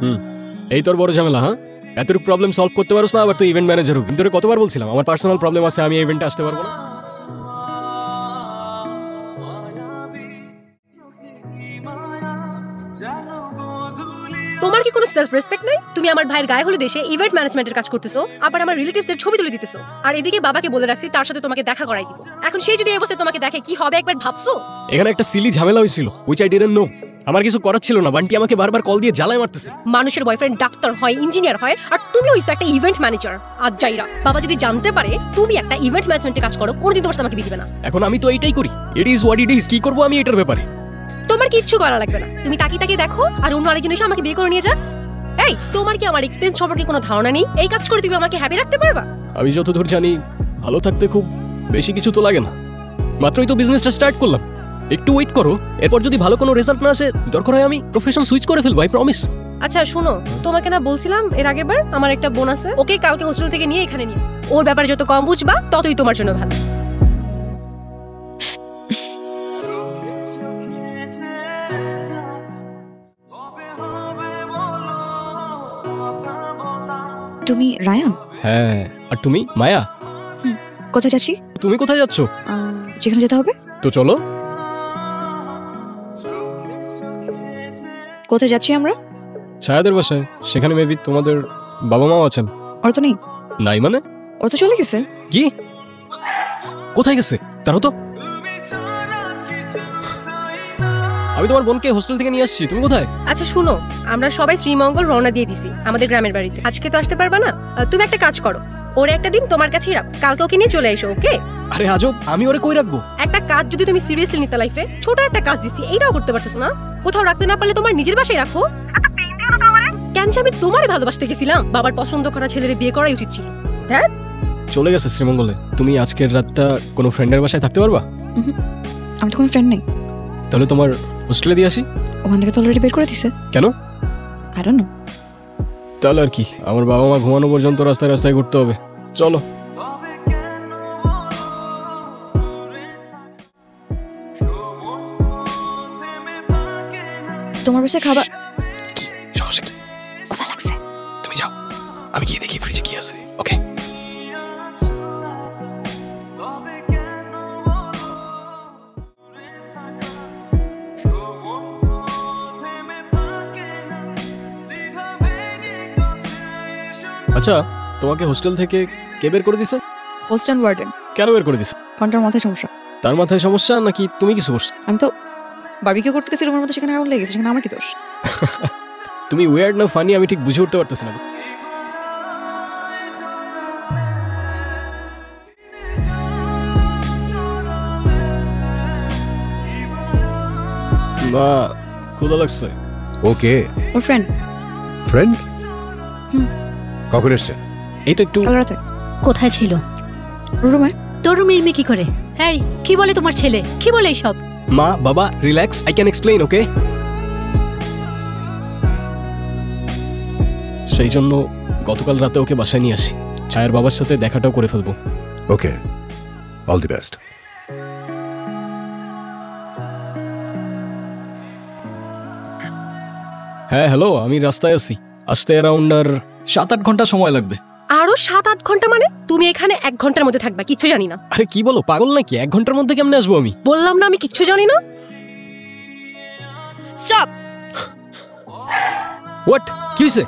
হুম, এই তোর বড় ঝামেলা। হ্যাঁ, এতটুকু প্রবলেম সলভ করতে পারোস না, আবার তুই ইভেন্ট ম্যানেজার হোক। তোরে কতবার বলছিলাম আমার পার্সোনাল প্রবলেম আছে, আমি ইভেন্টে আসতে পারবো না। তোমার কি কোনো সেলফ রেসপেক্ট নাই? তুমি আমার ভাইয়ের গায়ে হলুদ এসে ইভেন্ট ম্যানেজমেন্টের কাজ করতেছো, আবার আমার রিলেটিভসদের ছবি তুলে দিতেছো, আর এদিকে বাবাকে বলে রাখছি তার সাথে তোমাকে দেখা করাই দিব। এখন সেই যদি এই অবস্থায় তোমাকে দেখে কি হবে একবার ভাবছো? এখানে একটা সিলি ঝামেলা হয়েছিল, উইচ আই ডিডন্ট নো। আমার কিছু করার ছিল না, বান্টি আমাকে বারবার কল দিয়ে জ্বালায় মারতেছে। মানুষের বয়ফ্রেন্ড ডাক্তার হয়, ইঞ্জিনিয়ার হয়, আর তুমি হইছো একটা ইভেন্ট ম্যানেজার। আজ যাইরা বাবা যদি জানতে পারে তুমি একটা ইভেন্ট ম্যানেজমেন্টে কাজ করো, কোনোদিন তোমার সাথে আমাকে বিয়ে দিবে না। এখন আমি তো এইটাই করি, it is what it is. কি করবো আমি এটার ব্যাপারে? তোমার কিচ্ছু করা লাগবে না, তুমি তাকিয়ে তাকিয়ে দেখো আর অন্য আরেকজন এসে আমাকে বিয়ে করে নিয়ে যাক। এই, তোমার কি আমার এক্সপেরিয়েন্স সম্পর্কে কোনো ধারণা নেই? এই কাজ করে তুমি আমাকে হ্যাপি রাখতে পারবা? আমি যতদূর জানি ভালো থাকতে খুব বেশি কিছু তো লাগে না, মাত্রই তো বিজনেসটা স্টার্ট করলাম। একটু ওয়েট করো, এরপর যদি ভালো কোনো রেজাল্ট না আসে দরকার হয় আমি প্রফেশন সুইচ করে ফেলবো, আই প্রমিস। আচ্ছা শুনো, তোমাকে না বলছিলাম এর আগের বার আমার একটা বোন আছে, ওকে কালকে হোস্টেল থেকে নিয়ে এখানে নিয়ে। ওর ব্যাপারে যত কম বুঝবা ততই তোমার জন্য ভালো। তুমি রায়ান? হ্যাঁ, আর তুমি মায়া? কোথায় যাচ্ছি? তুমি কোথায় যাচ্ছ? যেখানে যেতে হবে। তো চলো। কোথায় যাচ্ছি আমরা? ছায়াদের বাসায়, সেখানে মেবি তোমাদের বাবা মাও আছেন। ওর তো নেই। নাই মানে? ওর তো চলে গেছে। কি? কোথায় গেছে? তারও তো আমি তোমার বোনকে হোস্টেল থেকে নিয়ে আসছি, তুমি কোথায়? আচ্ছা শুনো, আমরা সবাই শ্রীমঙ্গল রওনা দিয়ে দিছি আমাদের গ্রামের বাড়িতে। আজকে তো আসতে পারবা না, তুমি একটা কাজ করো, ওর একটা দিন তোমার কাছেই রাখো, কালকে ওকে নিয়ে চলে এসো। ওকে? আরে আজব, আমি ওরে কই রাখবো? একটা কাজ যদি তুমি সিরিয়াসলি নিতে লাইফে, ছোট একটা কাজ দিছি, এইটাও করতে পারতেছো না? কোথাও রাখতে না পারলে তোমার নিজের বাসায় রাখো। কেন যে আমি তোমারে ভালোবাসতে গেছিলাম, বাবার পছন্দ করা ছেলের বিয়ে করাই উচিত ছিল। হ্যাঁ, চলে গেছে শ্রীমঙ্গলে। তুমি আজকের রাতটা কোনো ফ্রেন্ডের বাসায় থাকতে পারবা? আমার তো কোনো ফ্রেন্ড নেই। তাহলে তোমার হোস্টেলে দিয়ে আসি। ওখান থেকে তো অলরেডি বের করে দিছে। কেন? I don't know. তাহলে আর কি, আমার বাবা মা ঘুমানো পর্যন্ত রাস্তায় রাস্তায় ঘুরতে হবে। চলো। তোমার বাসায় খাবার কি সমস্যা? কি কোথায় লাগছে? তুমি যাও, আমি গিয়ে দেখি ফ্রিজে কি আছে। ওকে। আচ্ছা, তোমাকে হোস্টেল থেকে কে বের করে দিছে? Hostel warden. কেন বের করে দিছে? ঘন্টার মাথায় সমস্যা। তার মাথায় সমস্যা নাকি তুমি কিছু করছো? আমি তো বারবিকিউ করতে গেছি রুমের মধ্যে, সেখানে আগুন লেগেছে, সেখানে আমার কি দোষ? তুমি ওয়ার্ড না ফানি আমি ঠিক বুঝে উঠতে পারতেছি না। মা, ক্ষুধা লাগছে। ওকে, ওর ফ্রেন্ড। ফ্রেন্ড? কখন এসছে? এই তো একটু। কাল রাতে। কোথায় ছিল? রুমে। তোর রুমে এমনি কি করে? এই কি বলে তোমার ছেলে? কি বলে এইসব? মা বাবা রিল্যাক্স, আই ক্যান এক্সপ্লেইন। ওকে? সেই জন্য গতকাল রাতে ওকে বাসায় নিয়ে আসি, ছায়ার বাবার সাথে দেখাটাও করে ফেলবো। ওকে, অল দি বেস্ট। হ্যাঁ হ্যালো, আমি রাস্তায় আছি, আসতে অ্যারাউন্ড আর 7-8 ঘন্টা সময় লাগবে। আরো 7-8 ঘন্টা মানে? তুমি এখানে 1 ঘন্টার মধ্যে থাকবা, কিচ্ছু জানি না। আরে কি বলো, পাগল নাকি? 1 ঘন্টার মধ্যে কেমনে আসবো আমি? বললাম না আমি কিচ্ছু জানি না। স্টপ। হোয়াট? কি হয়েছে?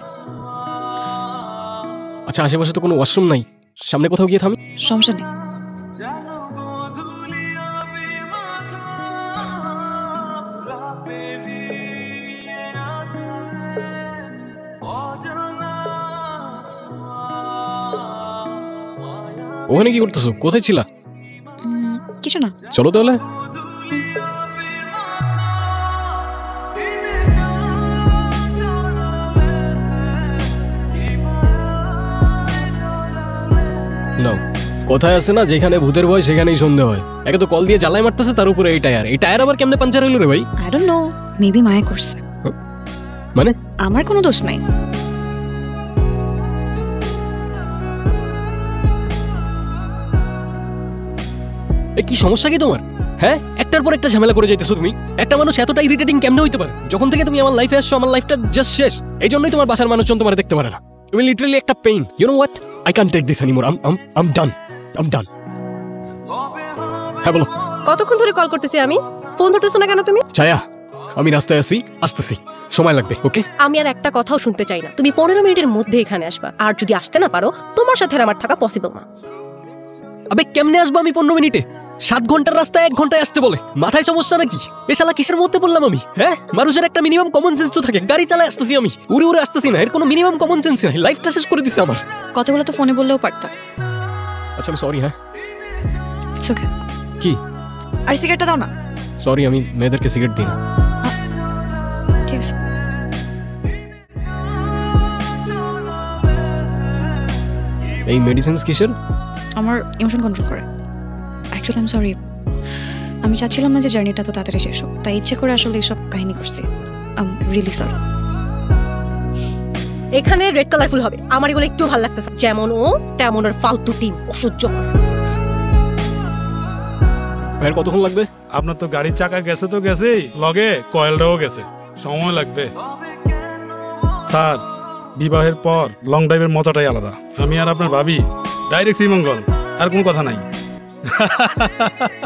আচ্ছা, আশেপাশে তো কোনো ওয়াশরুম নাই, সামনে কোথাও গিয়ে থামি। সমস্যা নেই। ওখানে কি করতেছো? কোথায় ছিলা? কিছু না। চলো তাহলে। নাও, কোথায় আছে না, যেখানে ভূতের ভয় সেখানেই সন্ধে হয়। একে তো কল দিয়ে জ্বালায় মারতেছে, তার উপরে এই টায়ার আবার কেমনে পাঞ্চার হইলো রে ভাই? আই ডোন্ট নো, মেবি মায়া করছে। মানে? আমার কোনো দোষ নাই। কি সমস্যা কি তোমার? হ্যাঁ, একটার পর একটা ঝামেলা করে যাইতেছো তুমি। একটা মানুষ এতটা ইরিটেটিং কেমনে হইতে পারে? যখন থেকে তুমি আমার লাইফে আসছো আমার লাইফটা জাস্ট শেষ। এই জন্যই তোমার বাসার মানুষজন তোমার দেখতে পারে না। তুমি লিটারালি একটা pain. You know what, I can't take this anymore. I'm done. হ্যাঁ বলো। কতক্ষণ ধরে কল করতেছি আমি, ফোন ধরতেছো না কেন তুমি? ছায়া, আমি রাস্তায় আসতেছি, সময় লাগবে। ওকে, আমি আর একটা কথাও শুনতে চাই না। তুমি 15 মিনিটের মধ্যে এখানে আসবা, আর যদি আসতে না পারো তোমার সাথে আর আমার থাকা পসিবল না। আবে কেমনে আসবো আমি 15 মিনিটে? 7 ঘন্টার রাস্তায় 1 ঘন্টায় আসতে বলে, মাথায় সমস্যা নাকি? এ শালা কিসের মধ্যে বললাম আমি? হ্যাঁ, মানুষের একটা মিনিমাম কমন সেন্স তো থাকে। গাড়ি চালায় আসতেছি আমি, উড়ে আসতেছি না। এর কোনো মিনিমাম কমন সেন্স নাই। লাইফটা শেষ করে দিছে আমার। কতগুলো তো ফোনে বললেও পারতাম। আচ্ছা আমি সরি। হ্যাঁ ইটস ওকে। কি? আর সিগারেটটা দাও না। সরি, আমি মেয়েদেরকে সিগারেট দিই না। ঠিক আছে। এই মেডিসিনস কিসের? আমার ইমোশন কন্ট্রোল করে। অ্যাকচুয়ালি আই এম সরি, আমি চাচ্ছিলাম না যে জার্নিটা তো তাড়াতাড়ি শেষ হোক, তাই ইচ্ছে করে আসলে এইসব কাহিনী করছি। I am really sorry. এখানে রেড কালারফুল হবে, আমার এগুলো একটু ভালো লাগতেছে। যেমন ও তেমন ওর ফালতু টিম, অসহ্য। ভাইয়ের কতক্ষণ লাগবে? আপনার তো গাড়ির চাকা গেছে তো গেছেই, লগে কয়েলটাও গেছে, সময় লাগবে। স্যার, বিবাহের পর লং ড্রাইভের মজাটাই আলাদা। আমি আর আপনার ভাবি ডাইরেক্ট শ্রীমঙ্গল, আর কোনো কথা নাই।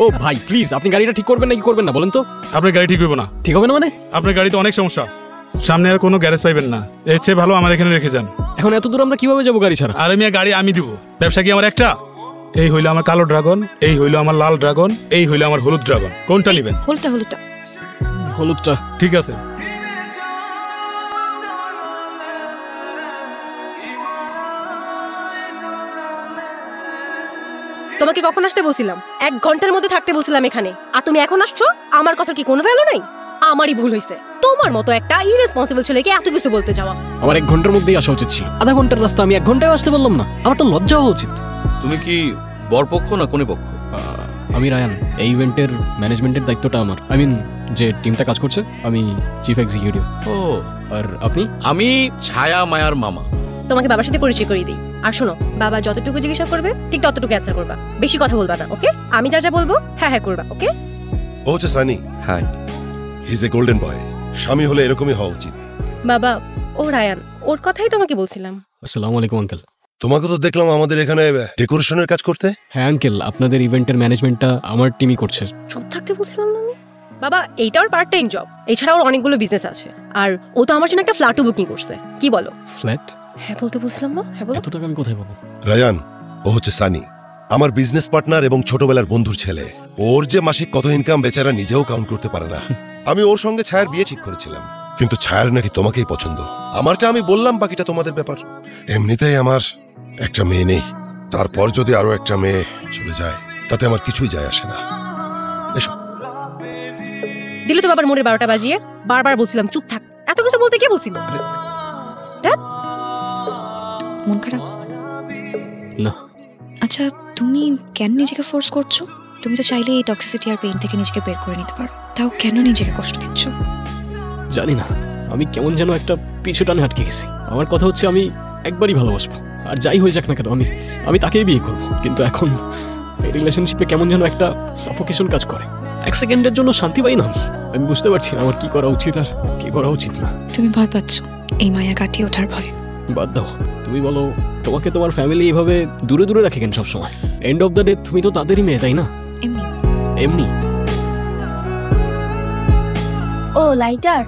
ও ভাই প্লিজ, আপনি গাড়িটা ঠিক করবেন নাকি করবেন না বলেন তো? আপনার গাড়ি ঠিক হইব না। ঠিক হবে না মানে? আপনার গাড়িতে অনেক সমস্যা, সামনে আর কোনো গ্যারেজ পাইবেন না। এর চেয়ে ভালো আমার এখানে রেখে যান। এখন এত দূর আমরা কিভাবে যাবো গাড়ি ছাড়া? আর আমি গাড়ি আমি দিব, ব্যবসা কি আমার একটা? এই হইলো আমার কালো ড্রাগন, এই হইলো আমার লাল ড্রাগন, এই হইলো আমার হলুদ ড্রাগন। কোনটা নেবেন? হলুদটা। ঠিক আছে। তোমাকে কখন আসতে বলছিলাম? 1 ঘন্টার মধ্যে থাকতে বলছিলাম এখানে, আর তুমি এখন আসছো? আমার কথার কি কোনো ভ্যালু নাই? আমারই ভুল হয়েছে, তোমার মতো একটা ইরেসপন্সিবল ছেলেকে এত কিছু বলতে যাওয়া। আমার 1 ঘন্টার মধ্যেই আসা উচিত ছিল। আধা ঘন্টার রাস্তা আমি 1 ঘন্টায় আসতে বললাম না? আমার তো লজ্জা হওয়া উচিত। তুমি কি বরপক্ষ না কোন পক্ষ? আমি রায়ান, এই ইভেন্টের ম্যানেজমেন্টের দায়িত্বটা আমার। আই মিন যে টিমটা কাজ করছে, আমি চিফ এক্সিকিউটিভ। ও, আর আপনি? আমি ছায়া মায়ার মামা। তোমাকে বাবার সাথে পরিচয় করিয়ে দিই। আর শোনো, বাবা যতটুকু জিজ্ঞাসা করবে ঠিক ততটুকু অ্যান্সার করবা, বেশি কথা বলবা না। ওকে? আমি যা যা বলবো হ্যাঁ হ্যাঁ করবা। ওকে? ও হচ্ছে Sunny. Hi. He is a golden boy. স্বামী হলে এরকমই হওয়া উচিত। বাবা, ও রায়ান, ওর কথাই তোমাকে বলছিলাম। আসসালামু আলাইকুম আঙ্কেল। তোমাকে তো দেখলাম আমাদের এখানে ডেকোরেশনের কাজ করতে। হ্যাঁ আঙ্কেল, আপনাদের ইভেন্টের ম্যানেজমেন্টটা আমার টিমই করছে। চুপ থাকতে বলছিলাম না আমি? বাবা, এইটা ওর পার্ট টাইম জব, এছাড়া ওর অনেকগুলো বিজনেস আছে। আর ও তো আমার জন্য একটা ফ্ল্যাটও বুকিং করছে। কি বলো? ফ্ল্যাট? হ্যাঁ বলতে বলছিলাম না? হ্যাঁ বলো। এত টাকা আমি কোথায় পাবো? রায়ান, ও হচ্ছে সানি, আমার বিজনেস পার্টনার এবং ছোটবেলার বন্ধুর ছেলে। ওর যে মাসিক কত ইনকাম বেচারা নিজেও কাউন্ট করতে পারে না। আমি ওর সঙ্গে ছায়ার বিয়ে ঠিক করেছিলাম, কিন্তু ছায়ার নাকি তোমাকেই পছন্দ। আমারটা আমি বললাম, বাকিটা তোমাদের ব্যাপার। এমনিতেই আমার একটা মেয়ে নেই, তারপর যদি আরো একটা মেয়ে চলে যায় তাতে আমার কিছুই যায় আসে না। এসো। দিলে তো বাবার মোড়ে 12টা বাজিয়ে। বারবার বলছিলাম চুপ থাক। এত কিছু বলতে কে বলছিল? মন খারাপ না। আচ্ছা, তুমি কেন নিজেকে ফোর্স করছো? তুমি তো চাইলে এই টক্সিসিটি আর পেইন থেকে নিজেকে বের করে নিতে পারো, তাও কেন নিজেকে কষ্ট দিচ্ছ? জানি না, আমি কেমন যেন একটা পিছু টানে আটকে গেছি। আমার কথা হচ্ছে আমি একবারই ভালোবাসবো, আর যাই হয়ে যাক না কেন আমি তাকেই বিয়ে করবো। কিন্তু এখন এই রিলেশনশিপে কেমন যেন একটা সাফোকেশন কাজ করে। 1 সেকেন্ডের জন্য শান্তি পাই না আমি বুঝতে পারছি না আমার কি করা উচিত আর কি করা উচিত না। তুমি ভয় পাচ্ছ, এই মায়া কাটিয়ে ওঠার ভয়। বাদ দাও, তুমি বলো, তোমাকে তোমার ফ্যামিলি এভাবে দূরে দূরে রাখে কেন সবসময়? এন্ড অফ দ্য ডে তুমি তো তাদেরই মেয়ে, তাই না? এমনি এমনি। ও লাইটার,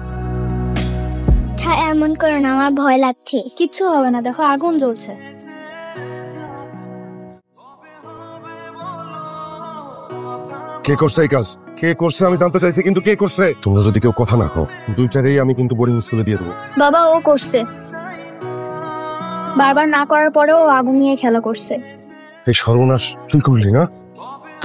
ছায়া এমন করো না, আমার ভয় লাগছে। কিচ্ছু হবে না, দেখো আগুন জ্বলছে। কে করছে এই কাজ? কে করছে আমি জানতে চাইছি, কিন্তু কে করছে? তোমরা যদি কেউ কথা না কও, দুইটারেই আমি কিন্তু বোর্ডিং স্কুলে দিয়ে দেবো। বাবা, ও করছে। বারবার না করার পরেও ও আগুন নিয়ে খেলা করছে। এই সর্বনাশ তুই করলি না?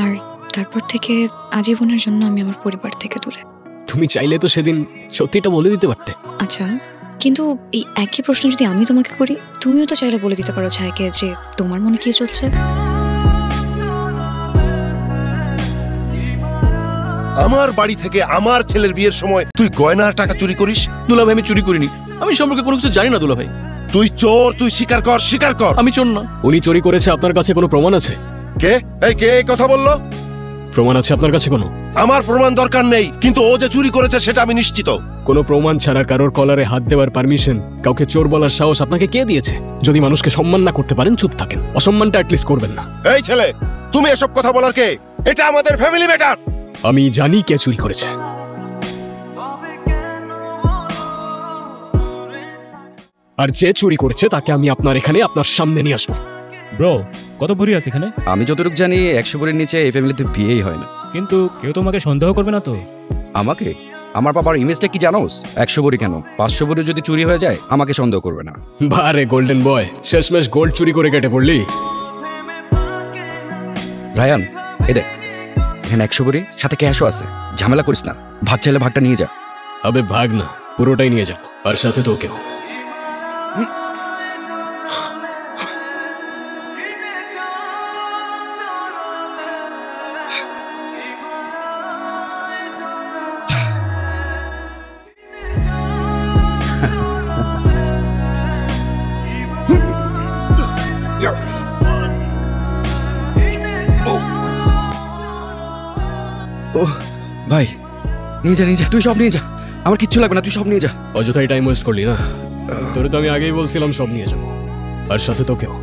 আর তারপর থেকে আজীবনের জন্য আমি আমার পরিবার থেকে দূরে। তুমি চাইলে তো সেদিন সত্যিটা বলে দিতে পারতে। আচ্ছা, কিন্তু এই একই প্রশ্ন যদি আমি তোমাকে করি, তুমিও তো চাইলে বলে দিতে পারো ছায়াকে যে তোমার মনে কি চলছে। আমার বাড়ি থেকে আমার ছেলের বিয়ের সময় তুই গয়নার টাকা চুরি করিস? দুলাভাই, আমি চুরি করিনি। আমি সম্পর্কে কোনো কিছু জানি না দুলাভাই। তুই চোর, তুই স্বীকার কর, স্বীকার কর। আমি চোর না। উনি চুরি করেছে, আপনার কাছে কোনো প্রমাণ আছে? কে? এই কে এই কথা বললো? প্রমাণ আছে আপনার কাছে কোনো? আমার প্রমাণ দরকার নেই, কিন্তু ও যে চুরি করেছে সেটা আমি নিশ্চিত। কোনো প্রমাণ ছাড়া কারোর কলারে হাত দেওয়ার পারমিশন, কাউকে চোর বলার সাহস আপনাকে কে দিয়েছে? যদি মানুষকে সম্মান না করতে পারেন চুপ থাকেন, অসম্মানটা অ্যাটলিস্ট করবেন না। এই ছেলে, তুমি এসব কথা বলার কে? এটা আমাদের ফ্যামিলি ম্যাটার। আমি জানি কে চুরি করেছে। আর যে চুরি করেছে তাকে আমি আপনার এখানে আপনার সামনে নিয়ে আসবো। ব্রো, কত ভরি আছে এখানে? আমি যতটুকু জানি 100 ভরির নিচে এই ফ্যামিলিতে বিয়েই হয় না। কিন্তু কেউ তোমাকে সন্দেহ করবে না তো? আমাকে? আমার বাবার ইমেজটা কি জানোস? 100 ভরি কেন, 500 ভরি যদি চুরি হয়ে যায় আমাকে সন্দেহ করবে না। বারে গোল্ডেন বয়, শেষমেশ গোল্ড চুরি করে কেটে পড়লি। রায়ান, এ দেখ, এখানে 100 ভরি সাথে ক্যাশও আছে। ঝামেলা করিস না, ভাগ চাইলে ভাগটা নিয়ে যা। আবে ভাগ না, পুরোটাই নিয়ে যাবো, আর সাথে তোকেও। ও ভাই, নিয়ে যা নিয়ে যা, তুই সব নিয়ে যা, আমার কিচ্ছু লাগবে না, তুই সব নিয়ে যা। অযথাই টাইম ওয়েস্ট করলি না? তোরে তো আমি আগেই বলছিলাম সব নিয়ে যাবো, আর সাথে তোকেও।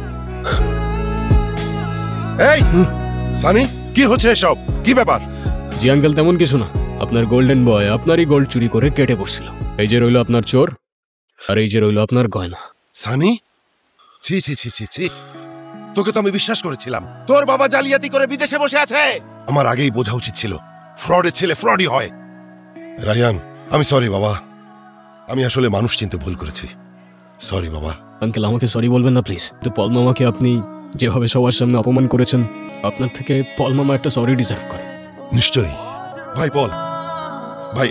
এই সানি, কি হচ্ছে এসব? কি ব্যাপার? জি আঙ্কেল, তেমন কিছু না। আপনার গোল্ডেন বয় আপনারই গোল্ড চুরি করে কেটে পড়ছিল। এই যে রইল আপনার চোর, আর এই যে রইল আপনার গয়না। সানি, ছি ছি ছি ছি ছি, তোকে তো আমি বিশ্বাস করেছিলাম। তোর বাবা জালিয়াতি করে বিদেশে বসে আছে। আমার আগেই বোঝা উচিত ছিল, ফ্রডের ছেলে ফ্রডই হয়। রায়ান, আমি সরি বাবা, আমি আসলে মানুষ চিনতে ভুল করেছি। সরি বাবা। আঙ্কেল, আমাকে সরি বলবেন না প্লিজ। তো পল মামাকে আপনি যেভাবে সবার সামনে অপমান করেছেন, আপনার থেকে পল মামা একটা সরি ডিজার্ভ করে। নিশ্চয়ই ভাই। পল ভাই,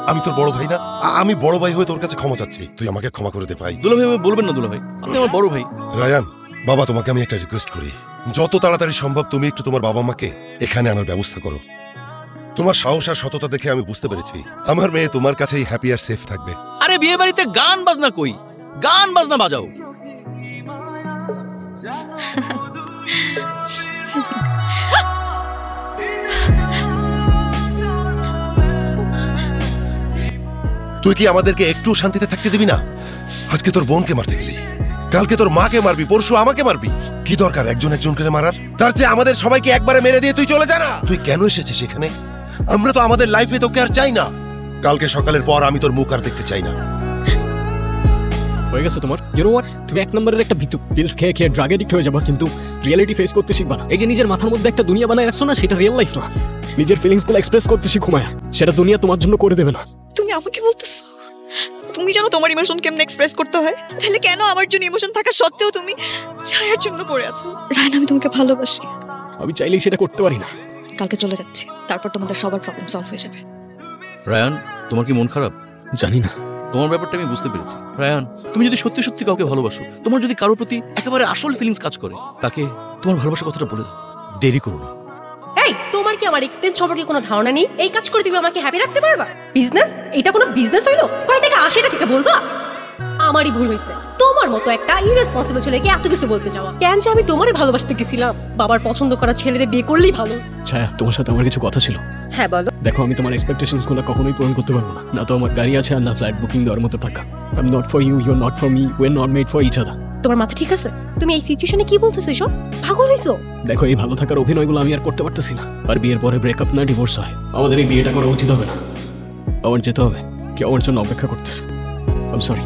আমি তোর বড় ভাই না? আমি বড় ভাই হয়ে তোর কাছে ক্ষমা চাচ্ছি, তুই আমাকে ক্ষমা করে দে ভাই। দুলাভাই বলবেন না দুলাভাই, আপনি আমার বড় ভাই। রায়ান বাবা, তোমাকে আমি একটা রিকোয়েস্ট করি, যত তাড়াতাড়ি সম্ভব তুমি একটু তোমার বাবা মাকে এখানে আনার ব্যবস্থা করো। তোমার সাহস আর সততা দেখে আমি বুঝতে পেরেছি আমার মেয়ে তোমার কাছেই হ্যাপি আর সেফ থাকবে। আরে বিয়ে বাড়িতে গান বাজনা কই? গান বাজনা বাজাও। তুই কি আমাদেরকে একটু শান্তিতে থাকতে দিবি না? আজকে তোর বোনকে মারতে গেলি, কালকে তোর মাকে মারবি, পরশু আমাকে মারবি। কি দরকার একজন একজন করে মারার? তার চেয়ে আমাদের সবাইকে একবারে মেরে দিয়ে তুই চলে যা না। তুই কেন এসেছিস এখানে? আমরা তো আমাদের লাইফে তোকে আর চাই না। কালকে সকালের পর আমি তোর মুখ আর দেখতে চাই না। হয়ে গেছে তোমার। ইউ নো হোয়াট, তুমি এক নম্বরের একটা ভিতু, পিলস খেয়ে খেয়ে ড্রাগ এডিক্ট হয়ে যাবা, কিন্তু রিয়েলিটি ফেস করতে শিখবা না। এই যে নিজের মাথার মধ্যে একটা দুনিয়া বানায় রাখছো না, সেটা রিয়েল লাইফ না। নিজের ফিলিংস গুলো এক্সপ্রেস করতে শিখো মায়া, সেটা দুনিয়া তোমার জন্য করে দেবে না। তুমি আমাকে বলতেছো তুমি জানো তোমার ইমোশন কেমনে এক্সপ্রেস করতে হয়? তাহলে কেন আমার জন্য ইমোশন থাকা সত্ত্বেও তুমি ছায়ার জন্য পড়ে আছো? রায়ন, আমি তোমাকে ভালোবাসি। আমি চাইলেই সেটা করতে পারি না। কালকে চলে যাচ্ছি, তারপর তোমাদের সবার প্রবলেম সলভ হয়ে যাবে। রায়ান, তোমার কি মন খারাপ? জানি না, তোমার ব্যাপারটা আমি বুঝতে পেরেছি। রায়ান, তুমি যদি সত্যি সত্যি কাউকে ভালোবাসো, তোমার যদি কারোর প্রতি একেবারে আসল ফিলিংস কাজ করে, তাকে তোমার ভালোবাসার কথাটা বলে দাও, দেরি করো না। এই, তোমার কি আমার এক্সপেন্স সম্পর্কে কোনো ধারণা নেই? এই কাজ করে তুমি আমাকে হ্যাপি রাখতে পারবা? বিজনেস? এটা কোনো বিজনেস হইলো? কয় টাকা আসে এটা থেকে বলবা? আমারই ভুল হয়েছে, তোমার মতো একটা ইরেসপন্সিবল ছেলেকে এত কিছু বলতে যাওয়া। কেন যে আমি তোমারই ভালোবাসতে গেছিলাম? বাবার পছন্দ করা ছেলেরে বিয়ে করলেই ভালো। ছায়া, তোমার সাথে আমার কিছু কথা ছিল। হ্যাঁ বলো। দেখো, আমি তোমার এক্সপেকটেশনস গুলো কখনোই পূরণ করতে পারবো না। না তো আমার গাড়ি আছে, আর না ফ্লাইট বুকিং দেওয়ার মতো টাকা। I am not for you, you are not for me, we are not made for each other. তোমার মাথা ঠিক আছে? তুমি এই সিচুয়েশনে কি বলতেছো এসব? পাগল হইছো? দেখো, এই ভালো থাকার অভিনয়গুলো আমি আর করতে পারতেছি না। আর বিয়ের পরে ব্রেকআপ না ডিভোর্স হয়, আমাদের এই বিয়েটা করা উচিত হবে না। আমার যেতে হবে, কেউ আমার জন্য অপেক্ষা করতেছে। I am sorry.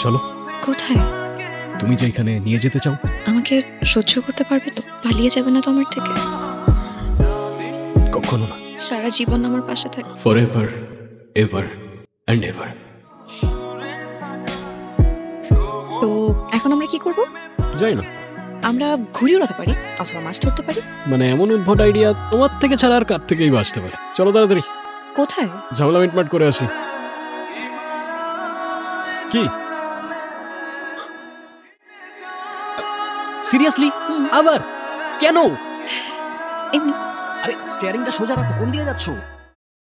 চলো। কোথায়? তুমি যেখানে নিয়ে যেতে চাও। আমাকে সহ্য করতে পারবে তো? পালিয়ে যাবে না তো আমার থেকে? কখনো না। সারা জীবন আমার পাশে থাকবে। Forever, ever and ever. তো এখন আমরা কি করব? যাই না, আমরা ঘুড়ি উড়াতে পারি অথবা মাছ ধরতে পারি। মানে এমন উদ্ভট আইডিয়া তোমার থেকে ছাড়া আর কার থেকেই বা আসতে পারে। চলো তাড়াতাড়ি। কোথায়? ঝামেলা মিটমাট করে আসি। কি সিরিয়াসলি? আবার কেন? এমনি। আরে স্টিয়ারিংটা সোজা রাখো, কোন দিকে যাচ্ছো?